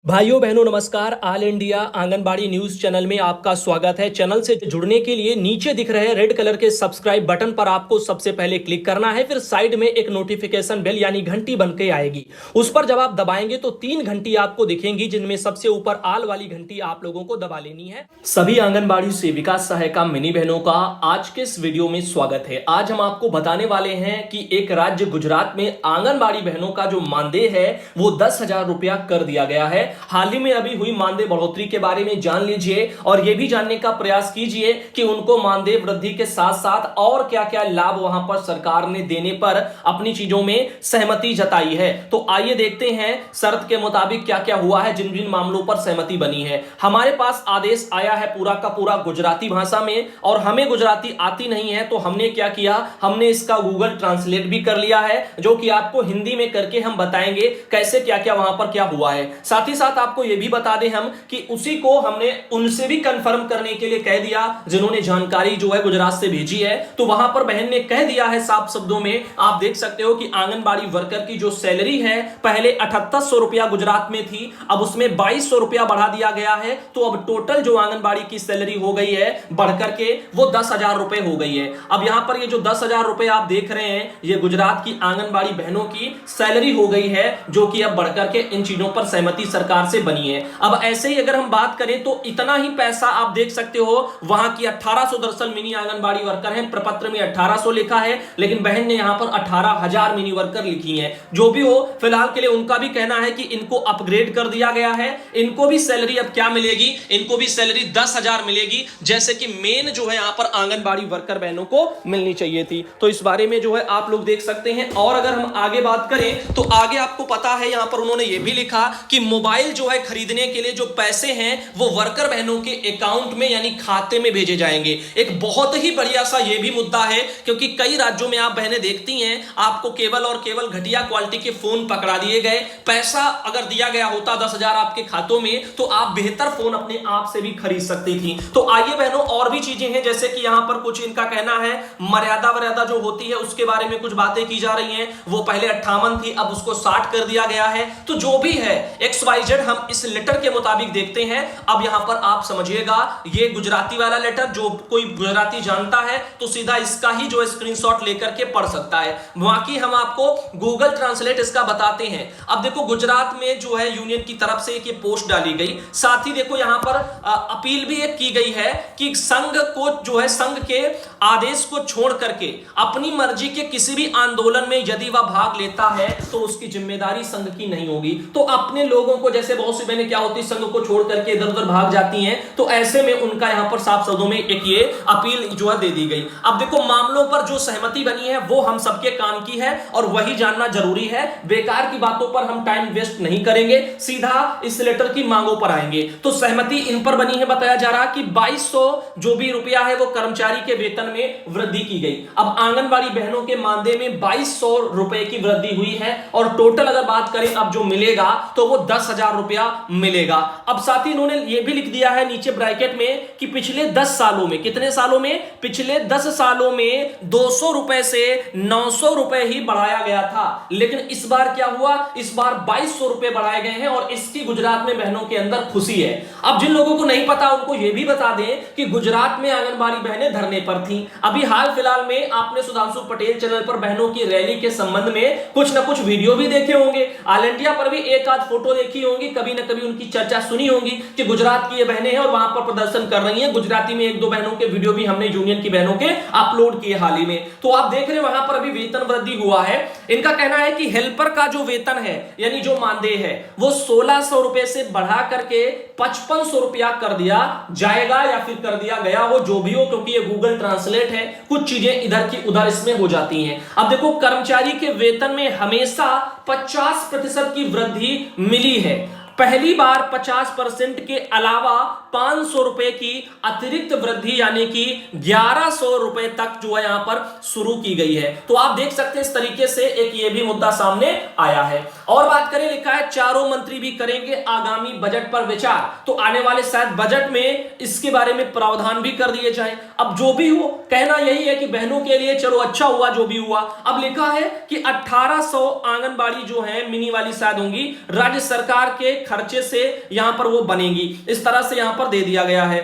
भाइयों बहनों नमस्कार। All India anganwadi news channel में आपका स्वागत है। चैनल से जुड़ने के लिए नीचे दिख रहे रेड कलर के सब्सक्राइब बटन पर आपको सबसे पहले क्लिक करना है। फिर साइड में एक नोटिफिकेशन बेल यानी घंटी बन के आएगी, उस पर जब आप दबाएंगे तो 3 घंटी आपको दिखेंगी, जिनमें सबसे ऊपर आल वाली घंटी आप लोगों को दबा लेनी है। सभी आंगनबाड़ी सेविका सहायिका मिनी बहनों का आज के इस वीडियो में स्वागत है। आज हम आपको बताने वाले हैं कि एक राज्य गुजरात में आंगनबाड़ी बहनों का जो मानदेय है वो 10,000 रुपया कर दिया गया है। हाल ही में अभी हुई मानदेय बढ़ोतरी के बारे में जान लीजिए और यह भी जानने का प्रयास कीजिए कि उनको मानदेय वृद्धि के साथ साथ और क्या क्या लाभ वहां पर सरकार ने देने पर अपनी चीजों में सहमति जताई है। तो आइए देखते हैं शर्त के मुताबिक क्या क्या हुआ है, जिन जिन मामलों पर सहमति बनी है। हमारे पास आदेश आया है पूरा का पूरा गुजराती भाषा में, और हमें गुजराती आती नहीं है तो हमने क्या किया, हमने इसका गूगल ट्रांसलेट भी कर लिया है, जो कि आपको हिंदी में करके हम बताएंगे कैसे क्या क्या वहां पर क्या हुआ है। साथ ही साथ आपको यह भी बता दें हम कि उसी को हमने उनसे भी कंफर्म करने के लिए कह दिया जिन्होंने जानकारी जो है गुजरात से भेजी है। तो वहां पर बहन ने कह दिया है साफ शब्दों में, आप देख सकते हो कि आंगनबाड़ी वर्कर की जो सैलरी है पहले 7800 रुपया गुजरात में थी, अब उसमें 2200 रुपया बढ़ा दिया गया है। तो अब टोटल जो आंगनबाड़ी की सैलरी हो गई है बढ़कर के वो 10,000 रुपए हो गई है। अब यहां पर ये जो 10,000 रुपए आप देख रहे हैं ये गुजरात की आंगनबाड़ी बहनों की सैलरी हो गई है, जो कि अब बढ़कर के इन चीजों पर सहमति सरकार से बनी है। अब ऐसे ही अगर हम बात करें तो इतना ही पैसा आप देख सकते हो, वहां की 1800 दरअसल मिनी आंगनबाड़ी वर्कर हैं, प्रपत्र में 1800 लिखा है लेकिन बहन ने यहां पर 18,000 मिनी वर्कर लिखी हैं। जो भी हो फिलहाल के लिए उनका भी कहना है कि इनको अपग्रेड कर दिया गया है, इनको भी सैलरी अब क्या मिलेगी, इनको भी सैलरी 10,000 मिलेगी, जैसे कि मेन जो है यहां पर आंगनबाड़ी वर्कर बहनों को मिलनी चाहिए थी। तो इस बारे में जो है आप लोग देख सकते हैं। और अगर हम आगे बात करें तो आगे आपको पता है यहां पर उन्होंने यह भी लिखा कि मोबाइल जो है खरीदने के लिए जो पैसे हैं वो वर्कर बहनों के अकाउंट में यानी खाते में भेजे जाएंगे। एक बहुत ही बढ़िया सा ये भी मुद्दा है, क्योंकि कई राज्यों में आप बहनें देखती हैं आपको केवल और केवल घटिया क्वालिटी के फोन पकड़ा दिए गए। पैसा अगर दिया गया होता 10,000 आपके खातों में तो आप बेहतर फोन अपने आप से भी खरीद सकती थी। तो आइए बहनों और भी चीजें हैं, जैसे कि यहां पर कुछ इनका कहना है मर्यादा जो होती है उसके बारे में कुछ बातें की जा रही हैं। वो पहले 58 थी, अब उसको 60 कर दिया गया है। तो जो भी है XYZ हम इस लेटर के मुताबिक देखते हैं। अब यहां पर आप समझिएगा ये गुजराती वाला लेटर, जो कोई गुजराती जानता है तो सीधा इसका ही जो स्क्रीनशॉट लेकर के पढ़ सकता है, बाकी हम आपको गूगल ट्रांसलेट इसका बताते हैं। अब देखो गुजरात में जो है यूनियन की तरफ से एक ये पोस्ट डाली गई, साथ ही देखो यहां पर अपील भी एक की गई है कि संघ को जो है संघ के आदेश को छोड़ करके अपनी मर्जी के किसी भी आंदोलन में यदि वह भाग लेता है तो उसकी जिम्मेदारी संघ की नहीं होगी। तो अपने लोगों को, जैसे बहुत सी बहनें क्या होती संघ को छोड़ करके इधर उधर भाग जाती हैं, तो ऐसे में उनका यहां पर साफ शब्दों में एक ये अपील जो है दे दी गई। अब देखो मामलों पर जो सहमति बनी है वो हम सबके काम की है और वही जानना जरूरी है। बेकार की बातों पर हम टाइम वेस्ट नहीं करेंगे, सीधा इस लेटर की मांगों पर आएंगे। तो सहमति इन पर बनी है, बताया जा रहा कि 2200 जो भी रुपया है वो कर्मचारी के वेतन में वृद्धि की गई। अब आंगनबाड़ी बहनों के मानदेय में 2200 रुपए की वृद्धि हुई है और टोटल अगर बात करें अब जो मिलेगा तो वो 10,000 रुपया मिलेगा। अब साथ ही इन्होंने ये भी लिख दिया है नीचे ब्रैकेट में कि पिछले 10 सालों में, कितने सालों में, पिछले 10 सालों में 200 रुपए से 900 रुपए ही बढ़ाया गया था, लेकिन इस बार क्या हुआ, इस बार 2200 रुपए बढ़ाए गए हैं और इसकी गुजरात में बहनों के अंदर खुशी है। अब जिन लोगों को नहीं पता उनको यह भी बता दें कि गुजरात में आंगनबाड़ी बहनें धरने पर थी। अभी हाल फिलहाल में आपने सुधांशु पटेल चैनल पर बहनों की रैली के संबंध में कुछ ना कुछ वीडियो भी देखे होंगे, ऑल इंडिया पर भी एक आध फोटो देखी होंगी, कभी ना कभी उनकी चर्चा सुनी होगी कि गुजरात की ये बहनें हैं और वहां पर प्रदर्शन कर रही हैं। गुजराती में एक दो बहनों के वीडियो भी हमने यूनियन की बहनों के अपलोड किए हाल ही में। तो आप देख रहे हैं वहां पर अभी वेतन वृद्धि हुआ है। इनका कहना है कि हेल्पर का जो वेतन है यानी जो मानदेय है वो 1600 रुपए से बढ़ा करके 5500 रुपया कर दिया जाएगा या फिर कर दिया गया हो, जो भी हो, क्योंकि ये गूगल ट्रांसलेट है, कुछ चीजें इधर की उधर इसमें हो जाती हैं। अब देखो कर्मचारी के वेतन में हमेशा 50% की वृद्धि मिली है। पहली बार 50% के अलावा 500 रुपए की अतिरिक्त वृद्धि यानी कि 1100 रुपए तक जो है यहां पर शुरू की गई है। तो आप देख सकते हैं इस तरीके से एक ये भी मुद्दा सामने आया है। और बात करें, लिखा है चारों मंत्री भी करेंगे आगामी बजट पर विचार, तो आने वाले शायद बजट में इसके बारे में प्रावधान भी कर दिए जाए। अब जो भी हो, कहना यही है कि बहनों के लिए चलो अच्छा हुआ जो भी हुआ। अब लिखा है कि 1800 आंगनबाड़ी जो है मिनी वाली शायद होंगी, राज्य सरकार के खर्चे से यहां पर वो बनेगी। इस तरह से यहां पर दे दिया गया है।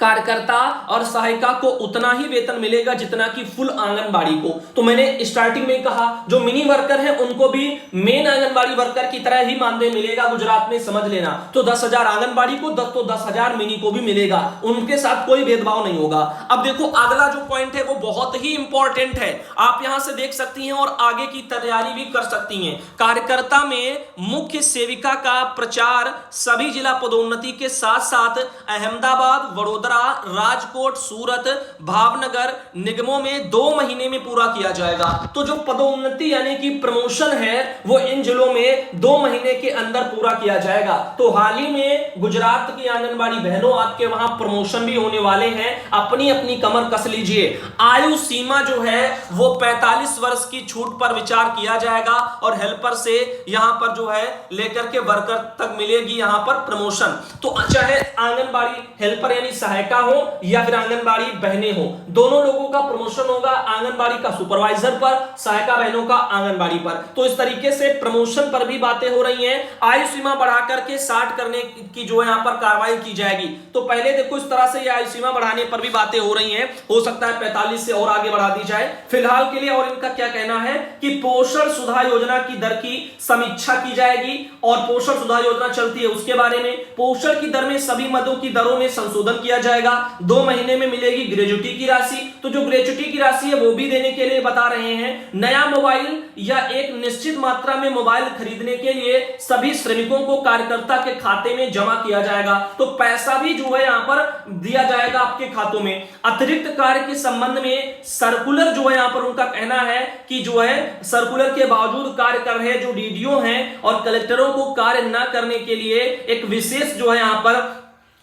कार्यकर्ता और सहायिका को उतना ही वेतन मिलेगा जितना कि फुल आंगनबाड़ी को। तो मैंने स्टार्टिंग में कहा जो मिनी वर्कर है उनको भी मेन आंगनबाड़ी वर्कर की तरह ही मानदेय मिलेगा गुजरात में, समझ लेना। तो 10,000 आंगनबाड़ी को, 10,000 मिनी को भी मिलेगा, उनके साथ कोई भेदभाव नहीं होगा। अब देखो अगला जो पॉइंट है वो बहुत ही इंपॉर्टेंट है, आप यहां से देख सकती हैं और आगे की तैयारी भी कर सकती हैं। कार्यकर्ता में मुख्य सेविका का प्रचार सभी जिला पदोन्नति के साथ साथ अहमदाबाद, वडोदरा, राजकोट, सूरत, भावनगर निगमों में 2 महीने में पूरा किया जाएगा। तो जो पदोन्नति यानी कि प्रमोशन है वो इन जिलों में 2 महीने के अंदर पूरा किया जाएगा। तो हाल ही में गुजरात की आंगनबाड़ी बहनों आपके वहां प्रमोशन भी होने वाले हैं, अपनी अपनी कमर कस लीजिए। आयु सीमा जो है वो 45 वर्ष की छूट पर विचार किया जाएगा और हेल्पर से यहां पर जो है लेकर के वर्कर तक मिलेगी यहां पर प्रमोशन। तो चाहे आंगनबाड़ी हेल्पर यानी सहायिका हो या फिर आंगनबाड़ी बहनें हो, दोनों लोगों का प्रमोशन होगा, आंगनबाड़ी का सुपरवाइजर पर, सहायिका बहनों का आंगनबाड़ी पर। तो इस तरीके से प्रमोशन पर भी बातें हो रही हैं। आयु सीमा बढ़ाकर के 60 करने की जो यहां पर कार्रवाई की जाएगी। तो पहले देखो इस तरह से ये आयु सीमा बढ़ाने पर भी बातें हो रही हैं, हो सकता है 45 से और आगे बढ़ा दी जाए फिलहाल के लिए। और इनका क्या कहना है कि पोषण सुधा योजना की दर की समीक्षा की जाएगी और पोषण सुधा योजना चलती है उसके बारे में। पोषण की दर में सभी मदों की दरों में संशोधन किया जाएगा। 2 महीने में मिलेगी ग्रेजुटी की राशि। तो जो ग्रेजुटी की राशि है वो भी देने के लिए बता रहे हैं। नया मोबाइल या एक निश्चित मात्रा में मोबाइल खरीदने के लिए सभी श्रमिकों को कार्यकर्ता के खाते में जमा किया जाएगा। तो पैसा भी जो है यहां पर दिया जाएगा आपके खातों में। अतिरिक्त कार्य के संबंध में सर्कुलर जो है यहां पर उनका कहना है कि जो है सर्कुलर के बावजूद कार्य कर रहे जो डीडीओ हैं और कलेक्टरों को कार्य न करने के लिए एक विशेष जो है यहां पर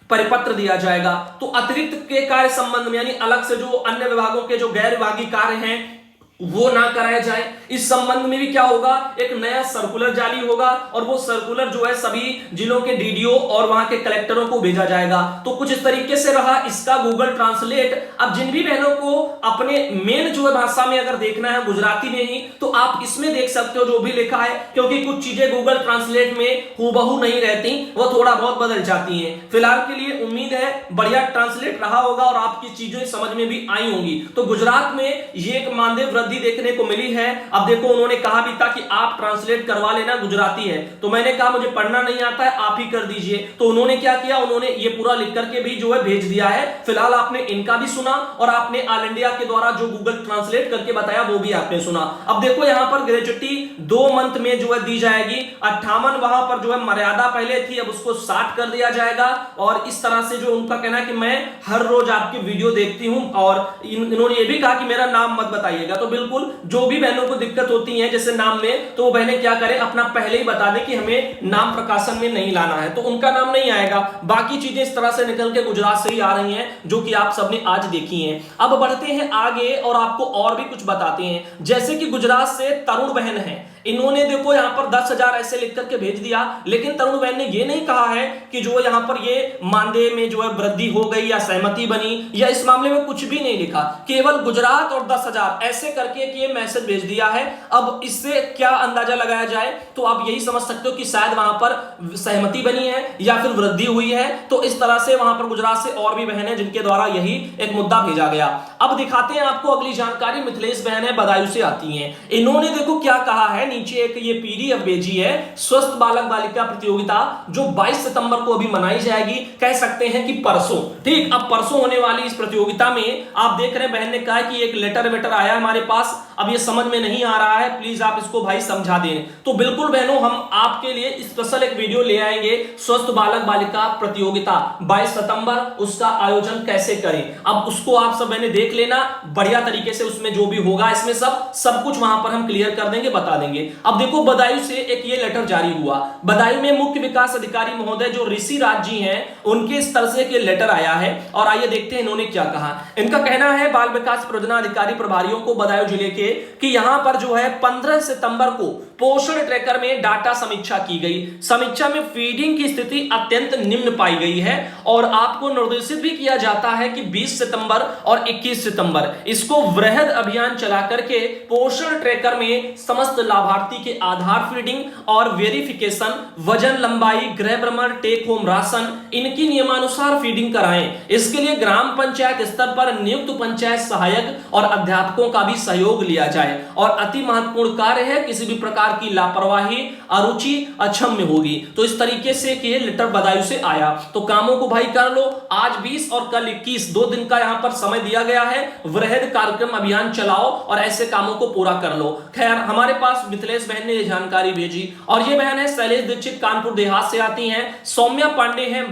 परिपत्र दिया जाएगा। तो अतिरिक्त के कार्य संबंध में यानी अलग से जो अन्य विभागों के जो गैर विभागीय कार्य हैं वो ना कराया जाए। इस संबंध में भी क्या होगा, एक नया सर्कुलर जारी होगा और वो सर्कुलर जो है सभी जिलों के डीडीओ और वहां के कलेक्टरों को भेजा जाएगा। तो कुछ इस तरीके से रहा इसका गूगल ट्रांसलेट। अब जिन भी बहनों को अपने मेन जो है भाषा में अगर देखना है गुजराती में ही, तो आप इसमें देख सकते हो जो भी लिखा है, क्योंकि कुछ चीजें गूगल ट्रांसलेट में हूबहू नहीं रहती, वो थोड़ा बहुत बदल जाती हैं। फिलहाल के लिए उम्मीद है बढ़िया ट्रांसलेट रहा होगा और आपकी चीजें समझ में भी आई होंगी। तो गुजरात में ये एक मानदेय वृद्धि देखने को मिली है। अब देखो उन्होंने कहा भी था कि आप ट्रांसलेट करवा लेना, गुजराती है। तो मैंने कहा मुझे पढ़ना नहीं आता है, आप ही कर दीजिए। तो उन्होंने क्या किया, उन्होंने ये पूरा लिख करके भी जो है भेज दिया है। फिलहाल आपने इनका भी सुना और आपने ऑल इंडिया के द्वारा जो गूगल ट्रांसलेट करके बताया वो भी आपने सुना। अब देखो यहां पर ग्रेजुटी 2 मंथ में जो है दी जाएगी। 58 वहां पर जो है मर्यादा पहले थी, अब उसको 60 कर दिया जाएगा। और इस तरह से जो उनका कहना है कि मैं हर रोज आपकी वीडियो देखती हूं और इन्होंने ये भी कहा कि मेरा नाम मत बताइएगा। तो बिल्कुल जो भी बहनों को दिक्कत होती है जैसे नाम में, तो वो बहनें क्या करें अपना पहले ही बता दें कि हमें नाम प्रकाशन में नहीं लाना है, तो उनका नाम नहीं आएगा। बाकी चीजें इस तरह से निकल के गुजरात से ही आ रही हैं जो कि आप सबने आज देखी हैं। अब बढ़ते हैं आगे और आपको और भी कुछ बताते हैं। जैसे कि गुजरात से तरुण बहन है, इन्होंने देखो यहां पर 10,000 ऐसे लिख करके भेज दिया, लेकिन तरुण बहन ने ये नहीं कहा है कि जो यहां पर ये मानदेय में जो है वृद्धि हो गई या सहमति बनी, या इस मामले में कुछ भी नहीं लिखा, केवल गुजरात और 10,000 ऐसे करके ये मैसेज भेज दिया है। अब इससे क्या अंदाजा लगाया जाए, तो आप यही समझ सकते हो कि शायद वहां पर सहमति बनी है या फिर वृद्धि हुई है। तो इस तरह से वहां पर गुजरात से और भी बहन है जिनके द्वारा यही एक मुद्दा भेजा गया। अब दिखाते हैं आपको अगली जानकारी। मिथिलेश बहन है, बदायूं से आती हैं। इन्होंने देखो क्या कहा है, नीचे एक ये पीडीएफ भेजी है। स्वस्थ बालक बालिका प्रतियोगिता जो 22 सितंबर को अभी मनाई जाएगी, कह सकते हैं कि परसों, ठीक। अब परसों होने वाली इस प्रतियोगिता में आप देख रहे हैं बहन ने कहा कि एक लेटर आया हमारे पास, अब ये समझ में नहीं आ रहा है, प्लीज आप इसको भाई समझा दें। तो बिल्कुल बहनों हम आपके लिए स्पेशल एक वीडियो ले आएंगे, स्वस्थ बालक बालिका प्रतियोगिता 22 सितंबर, उसका आयोजन कैसे करें। अब उसको आप सब बहनें देख लेना बढ़िया तरीके से, उसमें जो भी होगा इसमें सब कुछ वहां पर हम क्लियर कर देंगे, बता देंगे। अब देखो बदायूं से एक ये लेटर जारी हुआ। बदायूं में मुख्य विकास अधिकारी महोदय जो ऋषि राज जी हैं, उनके स्तर से एक लेटर आया है और आइए देखते हैं इन्होंने क्या कहा। इनका कहना है बाल विकास परियोजना अधिकारी प्रभारियों को बदायूं जिले के कि यहां पर जो है 15 सितंबर को पोषण ट्रैकर में डाटा समीक्षा की गई। समीक्षा में फीडिंग की स्थिति अत्यंत निम्न पाई गई है और आपको निर्देशित भी किया जाता है कि 20 सितंबर और 21 सितंबर इसको वृहद अभियान चला करके पोषण ट्रैकर में समस्त लाभार्थी लाभार्थी के आधार फीडिंग और वेरिफिकेशन, वजन, लंबाई, गृह भ्रमण, टेक होम राशन, इनकी नियमानुसार फीडिंग कराएं। इसके लिए ग्राम पंचायत स्तर पर नियुक्त पंचायत सहायक और अध्यापकों का भी सहयोग लिया जाए। और अति महत्वपूर्ण कार्य है, किसी भी प्रकार की लापरवाही, अरुचि अक्षम्य होगी। तो इस तरीके से कि लेटर बदायूं से आया, तो कामों को भाई कर लो। आज 20 और कल 21, 2 दिन का यहां पर समय दिया गया है। वृहद कार्यक्रम अभियान चलाओ और ऐसे कामों को पूरा कर लो। खैर, हमारे पास मिथिलेश बहन ने यह जानकारी भेजी, और ये बहन है शैलेश दीक्षित, कानपुर देहात से आती हैं। सौम्या पांडे हैं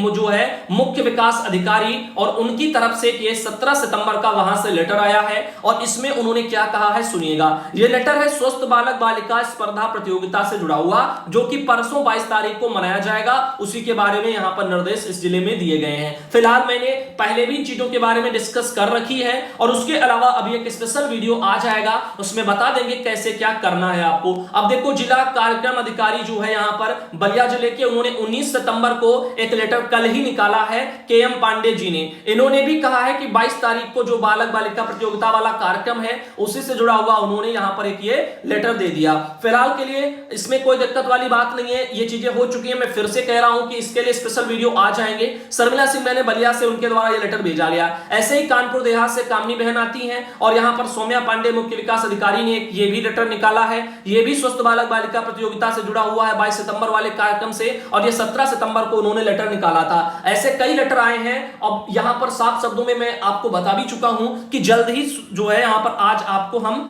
जो है मुख्य विकास अधिकारी, और उनकी तरफ से ये 17 सितंबर का वहां से लेटर आया है। और इसमें उन्होंने क्या कहा है सुनिएगा। ये लेटर है स्वस्थ बालक बालिका स्पर्धा प्रतियोगिता से जुड़ा हुआ, जो कि परसों 22 तारीख को मनाया जाएगा। उसी के बारे में यहां पर निर्देश इस जिले में दिए गए हैं। फिलहाल मैंने पहले भी चीजों के बारे में डिस्कस कर रखी है, और उसके अलावा अभी एक स्पेशल वीडियो आ जाएगा, उसमें बता देंगे कैसे क्या करना है आपको। अब देखो, जिला कार्यक्रम अधिकारी जो है यहां पर बलिया जिले के, उन्होंने 19 सितंबर को एक लेटर कल ही निकाला है के.एम. पांडे जी ने। इन्होंने भी कहा है कि 22 तारीख को जो बालक बालिका प्रतियोगिता वाला कार्यक्रम है उसी से जुड़ा हुआ उन्होंने यहां पर एक ये लेटर दे दिया। फिलहाल के लिए इसमें कोई दिक्कत वाली बात नहीं है, ये चीजें हो चुकी है। मैं फिर से कह रहा हूं कि इसके लिए स्पेशल वीडियो आ जाएंगे। शर्मिला सिंह मैंने बलिया से, उनके द्वारा ये लेटर भेजा गया। ऐसे ही कानपुर देहात से कामनी बहन आती हैं, और यहां पर सौम्या पांडे मुख्य विकास अधिकारी ने ये भी लेटर निकाला है। ये भी स्वस्थ बालक बालिका प्रतियोगिता से जुड़ा हुआ है 22 सितंबर वाले कार्यक्रम से, और ये 17 सितंबर को उन्होंने लेटर निकाला था। ऐसे कई लेटर आए हैं। अब यहां पर साफ शब्दों में मैं आपको बता भी चुका हूं कि जल्द ही जो है यहां पर आज आपको हम